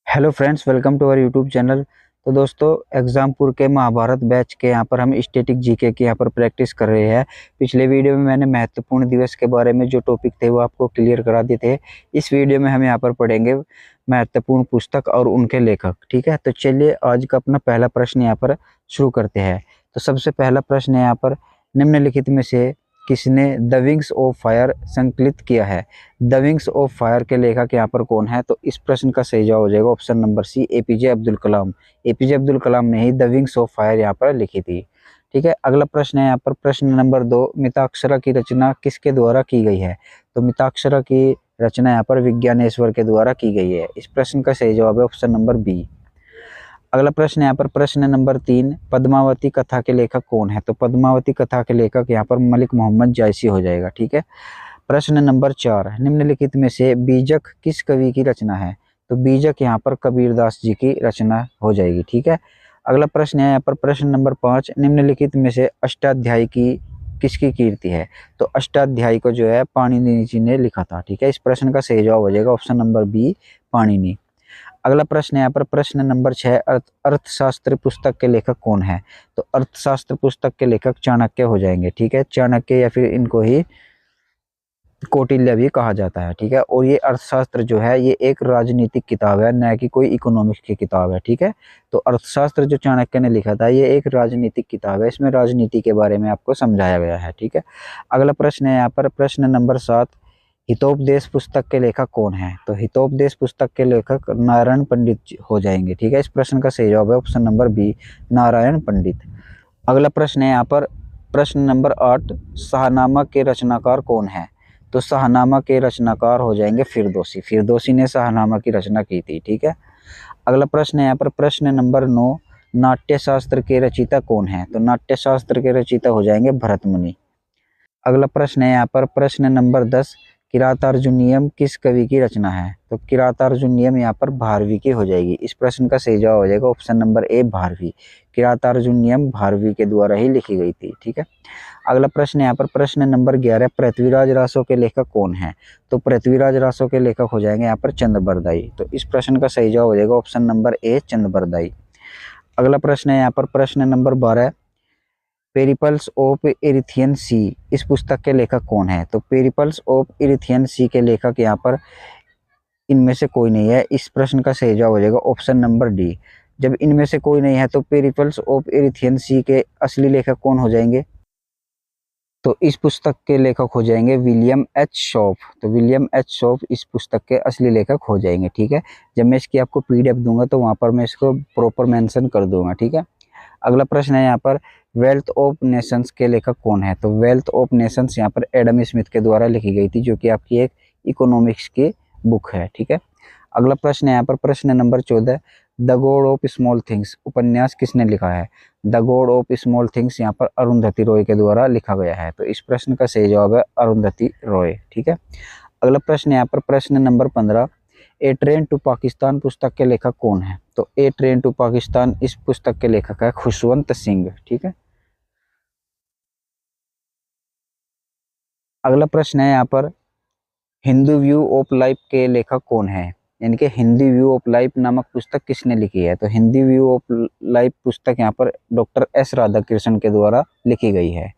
Hello friends, welcome to our YouTube channel. तो दोस्तों, एग्जामपुर के महाभारत बैच के यहाँ पर हम स्टैटिक जीके की यहाँ पर प्रैक्टिस कर रहे हैं। पिछले वीडियो में मैंने महत्वपूर्ण दिवस के बारे में जो टॉपिक थे वो आपको क्लियर करा दिए थे। इस वीडियो में हम यहाँ पर पढ़ेंगे महत्वपूर्ण पुस्तक और उनके लेखक। ठीक है, तो चलिए आज का अपना पहला प्रश्न यहाँ पर शुरू करते हैं। तो सबसे पहला प्रश्न है यहाँ पर, निम्नलिखित में से किसने द विंग्स ऑफ फायर संकलित किया है? द विंग्स ऑफ फायर के लेखक यहाँ पर कौन है? तो इस प्रश्न का सही जवाब हो जाएगा option number C, APJ Abdul Kalam. APJ Abdul Kalam ने ही द विंग्स ऑफ फायर यहाँ पर लिखी थी। ठीक है, अगला प्रश्न है यहाँ पर प्रश्न नंबर 2, मिताक्षरा की रचना किसके द्वारा की गई है? तो मिताक्षरा की रचना यहाँ पर विज्ञानेश्वर के द्वारा की गई है। इस प्रश्न का सही जवाब है ऑप्शन नंबर बी। अगला प्रश्न यहाँ पर प्रश्न नंबर 3, पद्मावती कथा के लेखक कौन है? तो पद्मावती कथा के लेखक यहाँ पर मलिक मोहम्मद जायसी हो जाएगा। ठीक है, प्रश्न नंबर 4, निम्नलिखित में से बीजक किस कवि की रचना है? तो बीजक यहाँ पर कबीरदास जी की रचना हो जाएगी। ठीक है, अगला प्रश्न है यहाँ पर प्रश्न नंबर 5, निम्नलिखित में से अष्टाध्यायी की किसकी कीर्ति है? तो अष्टाध्यायी को जो है पाणिनि जी ने लिखा था। ठीक है, इस प्रश्न का सही जवाब हो जाएगा ऑप्शन नंबर बी, पाणिनि। अगला प्रश्न है यहाँ पर प्रश्न नंबर 6, अर्थशास्त्र पुस्तक के लेखक कौन है? तो अर्थशास्त्र पुस्तक के लेखक चाणक्य हो जाएंगे। ठीक है, चाणक्य या फिर इनको ही कौटिल्य भी कहा जाता है। ठीक है, और ये अर्थशास्त्र जो है ये एक राजनीतिक किताब है, न कि कोई इकोनॉमिक्स की किताब है। ठीक है, तो अर्थशास्त्र जो चाणक्य ने लिखा था ये एक राजनीतिक किताब है, इसमें राजनीति के बारे में आपको समझाया गया है। ठीक है, अगला प्रश्न है यहाँ पर प्रश्न नंबर 7, हितोपदेश पुस्तक के लेखक कौन है? तो हितोपदेश पुस्तक के लेखक नारायण पंडित हो जाएंगे। ठीक है, इस प्रश्न का सही जवाब है ऑप्शन नंबर बी, नारायण पंडित। अगला प्रश्न है यहाँ पर प्रश्न नंबर 8, शाहनामा के रचनाकार कौन है? तो शाहनामा के रचनाकार हो जाएंगे फिरदौसी। फिरदौसी ने शाहनामा की रचना की थी। ठीक है, अगला प्रश्न है यहाँ पर प्रश्न नंबर 9, नाट्यशास्त्र के रचयिता कौन है? तो नाट्यशास्त्र के रचयिता हो जाएंगे भरत मुनि। अगला प्रश्न है यहाँ पर प्रश्न नंबर 10, किरातार्जुनीयम किस कवि की रचना है? तो किरातार्जुनीयम यहाँ पर भारवी की हो जाएगी। इस प्रश्न का सही जवाब हो जाएगा option number A, Bharavi. Kiratarjuniyam Bharavi के द्वारा ही लिखी गई थी। ठीक है, अगला प्रश्न यहाँ पर प्रश्न नंबर 11, पृथ्वीराज रासो के लेखक कौन है? तो पृथ्वीराज रासो के लेखक हो जाएंगे यहाँ पर चंद्रबरदाई। तो इस प्रश्न का सही जवाब हो जाएगा ऑप्शन नंबर ए, चंद्रबरदाई। अगला प्रश्न है यहाँ पर प्रश्न नंबर 12, पेरिपल्स ऑफ इरिथियन सी इस पुस्तक के लेखक कौन है? तो पेरिपल्स ऑफ इरिथियन सी के लेखक यहाँ पर इनमें से कोई नहीं है। इस प्रश्न का सही जवाब हो जाएगा ऑप्शन नंबर डी। जब इनमें से कोई नहीं है तो पेरिपल्स ऑफ इरिथियन सी के असली लेखक कौन हो जाएंगे? तो इस पुस्तक के लेखक हो जाएंगे विलियम एच शॉप। तो विलियम एच शॉप इस पुस्तक के असली लेखक हो जाएंगे। ठीक है, जब मैं इसकी आपको पीडीएफ दूंगा तो वहां पर मैं इसको प्रॉपर मेंशन कर दूंगा। ठीक है, अगला प्रश्न है यहाँ पर वेल्थ ऑफ नेशंस के लेखक कौन है? तो वेल्थ ऑफ नेशंस यहाँ पर एडम स्मिथ के द्वारा लिखी गई थी, जो कि आपकी एक इकोनॉमिक्स की बुक है। ठीक है, अगला प्रश्न है यहाँ पर प्रश्न number 14, the God of small things उपन्यास किसने लिखा है? The God of small things यहाँ पर अरुंधति रॉय के द्वारा लिखा गया है। तो इस प्रश्न का सही जवाब है अरुंधति रॉय। ठीक है, अगला प्रश्न यहाँ पर प्रश्न number 15, a train to Pakistan पुस्तक के लेखक कौन है? तो ए ट्रेन टू पाकिस्तान इस पुस्तक के लेखक है खुशवंत सिंह। ठीक है, अगला प्रश्न है यहाँ पर हिंदू व्यू ऑफ लाइफ के लेखक कौन है? यानी कि हिंदी व्यू ऑफ लाइफ नामक पुस्तक किसने लिखी है? तो हिंदी व्यू ऑफ लाइफ पुस्तक यहाँ पर डॉक्टर एस राधाकृष्णन के द्वारा लिखी गई है।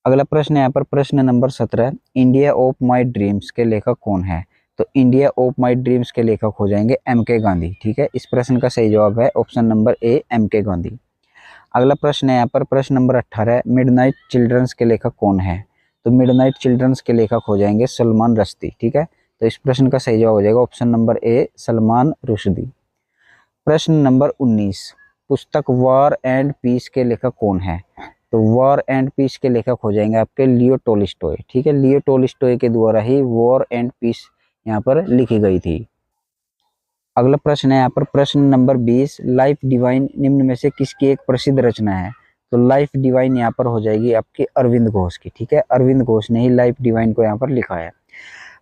अगला प्रश्न है यहाँ पर प्रश्न number 17, India of my dreams के लेखक कौन है? तो इंडिया ऑफ माय ड्रीम्स के लेखक हो जाएंगे एम के गांधी। ठीक है, इस प्रश्न का सही जवाब है ऑप्शन नंबर ए, एम के गांधी। अगला प्रश्न है यहाँ पर प्रश्न नंबर 18, मिडनाइट चिल्ड्रंस के लेखक कौन है? तो मिडनाइट चिल्ड्रंस के लेखक हो जाएंगे सलमान रश्दी। ठीक है, तो इस प्रश्न का सही जवाब हो जाएगा ऑप्शन नंबर ए, सलमान रुश्दी। प्रश्न नंबर 19, पुस्तक वॉर एंड पीस के लेखक कौन है? तो वॉर एंड पीस के लेखक हो जाएंगे आपके लियो टोल्स्टॉय। ठीक है, लियो टोल्स्टॉय के द्वारा ही वॉर एंड पीस यहाँ पर लिखी गई थी। अगला प्रश्न है यहाँ पर प्रश्न नंबर 20, लाइफ डिवाइन निम्न में से किसकी एक प्रसिद्ध रचना है? तो लाइफ डिवाइन यहाँ पर हो जाएगी आपकी अरविंद घोष की। ठीक है, अरविंद घोष ने ही लाइफ डिवाइन को यहाँ पर लिखा है।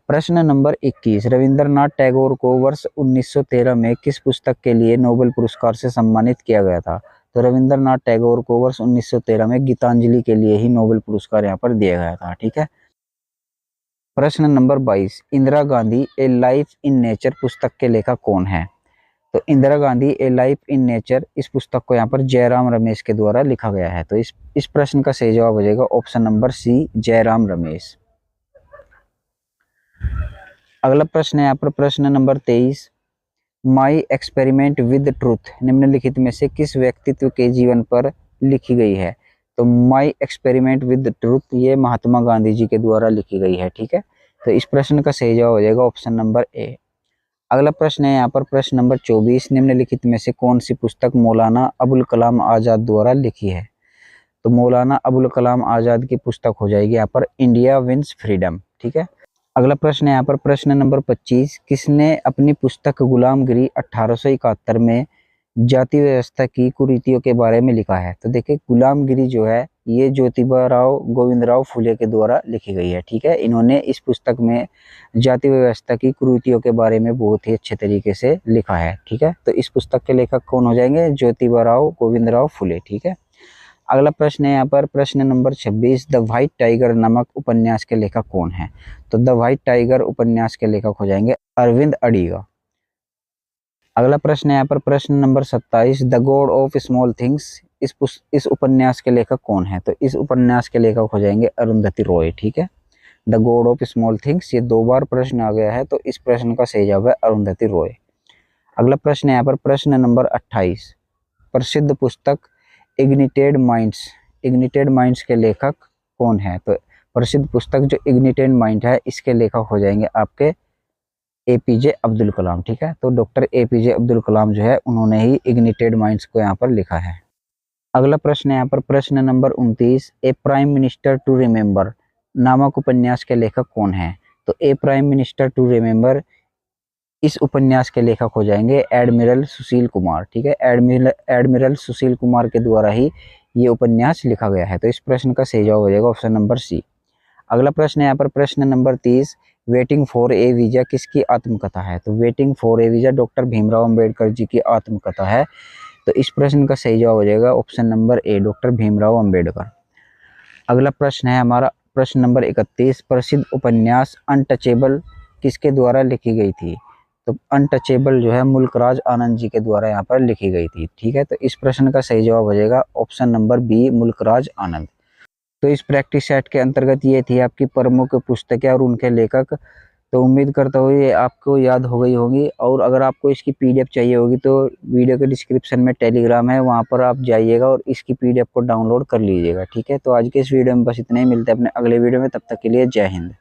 प्रश्न नंबर 21, रविंद्रनाथ टैगोर को वर्ष 1913 में किस पुस्तक के लिए नोबेल पुरस्कार से सम्मानित किया गया था? तो रविंद्रनाथ टैगोर को वर्ष 1913 में गीतांजलि के लिए ही नोबेल पुरस्कार यहाँ पर दिया गया था। ठीक है, प्रश्न number 22, Indira Gandhi A life in nature पुस्तक के लेखक कौन है? तो इंदिरा गांधी ए लाइफ इन नेचर, इस पुस्तक को यहाँ पर जयराम रमेश के द्वारा लिखा गया है। तो इस प्रश्न का सही जवाब हो जाएगा option number C, Jairam Ramesh. अगला प्रश्न है यहाँ पर प्रश्न number 23, my experiment with truth निम्नलिखित में से किस व्यक्तित्व के जीवन पर लिखी गई है? तो माई एक्सपेरिमेंट विद ट्रूथ ये महात्मा गांधी जी के द्वारा लिखी गई है। ठीक है, तो इस प्रश्न का सही जवाब हो जाएगा ऑप्शन नंबर ए। अगला प्रश्न है यहाँ पर प्रश्न नंबर 24, निम्नलिखित में से कौन सी पुस्तक मौलाना अबुल कलाम आज़ाद द्वारा लिखी है? तो मौलाना अबुल कलाम आज़ाद की पुस्तक हो जाएगी यहाँ पर इंडिया विंस फ्रीडम। ठीक है, अगला प्रश्न है यहाँ पर प्रश्न नंबर 25, किसने अपनी पुस्तक गुलामगिरी 1871 में जाति व्यवस्था की कुरीतियों के बारे में लिखा है? तो देखिए गुलामगिरी जो है ये ज्योतिबा राव गोविंदराव फुले के द्वारा लिखी गई है। ठीक है, इन्होंने इस पुस्तक में जाति व्यवस्था की कुरीतियों के बारे में बहुत ही अच्छे तरीके से लिखा है। ठीक है, तो इस पुस्तक के लेखक कौन हो जाएंगे? ज्योतिबा राव गोविंदराव फुले। ठीक है, अगला प्रश्न है यहाँ पर प्रश्न नंबर 26, द व्हाइट टाइगर नामक उपन्यास के लेखक कौन है? तो द व्हाइट टाइगर उपन्यास के लेखक हो जाएंगे अरविंद अडिगा। अगला प्रश्न है यहाँ पर प्रश्न number 27, the God of small things, इस उपन्यास के लेखक कौन है? तो इस उपन्यास के लेखक हो जाएंगे अरुंधति रॉय। ठीक है, the God of small things ये 2 बार प्रश्न आ गया है, तो इस प्रश्न का सही जवाब है अरुंधति रॉय। अगला प्रश्न है यहाँ पर प्रश्न नंबर 28, प्रसिद्ध पुस्तक इग्निटेड माइंड्स के लेखक कौन है? तो प्रसिद्ध पुस्तक जो इग्निटेड माइंड है इसके लेखक हो जाएंगे आपके एपीजे अब्दुल कलाम। ठीक है, तो डॉक्टर एपीजे अब्दुल कलाम जो है उन्होंने ही इग्निटेड माइंड्स को यहाँ पर लिखा है। अगला प्रश्न है यहाँ पर प्रश्न number 29, a prime minister to remember नामक उपन्यास के लेखक कौन है? तो a prime minister to remember इस उपन्यास के लेखक हो जाएंगे एडमिरल सुशील कुमार। ठीक है, एडमिरल सुशील कुमार के द्वारा ही ये उपन्यास लिखा गया है। तो इस प्रश्न का सही जवाब हो जाएगा ऑप्शन नंबर सी। अगला प्रश्न है यहाँ पर प्रश्न नंबर 30, वेटिंग फॉर ए वीजा किसकी आत्मकथा है? तो waiting for a visa doctor Bhimrao Ambedkar ji की आत्मकथा है। तो इस प्रश्न का सही जवाब हो जाएगा ऑप्शन नंबर ए, डॉक्टर भीमराव अंबेडकर। अगला प्रश्न है हमारा प्रश्न नंबर 31, प्रसिद्ध उपन्यास अनटचेबल किसके द्वारा लिखी गई थी? तो अनटचेबल जो है मुल्कराज आनंद जी के द्वारा यहाँ पर लिखी गई थी। ठीक है, तो इस प्रश्न का सही जवाब हो जाएगा ऑप्शन नंबर बी, मुल्कराज आनंद। तो इस प्रैक्टिस सेट के अंतर्गत ये थी आपकी प्रमुख पुस्तकें और उनके लेखक। तो उम्मीद करता हूँ ये आपको याद हो गई होगी, और अगर आपको इसकी पीडीएफ चाहिए होगी तो वीडियो के डिस्क्रिप्शन में टेलीग्राम है, वहाँ पर आप जाइएगा और इसकी पीडीएफ को डाउनलोड कर लीजिएगा। ठीक है, तो आज के इस वीडियो में बस इतना ही, मिलते हैं अपने अगले वीडियो में, तब तक के लिए जय हिंद।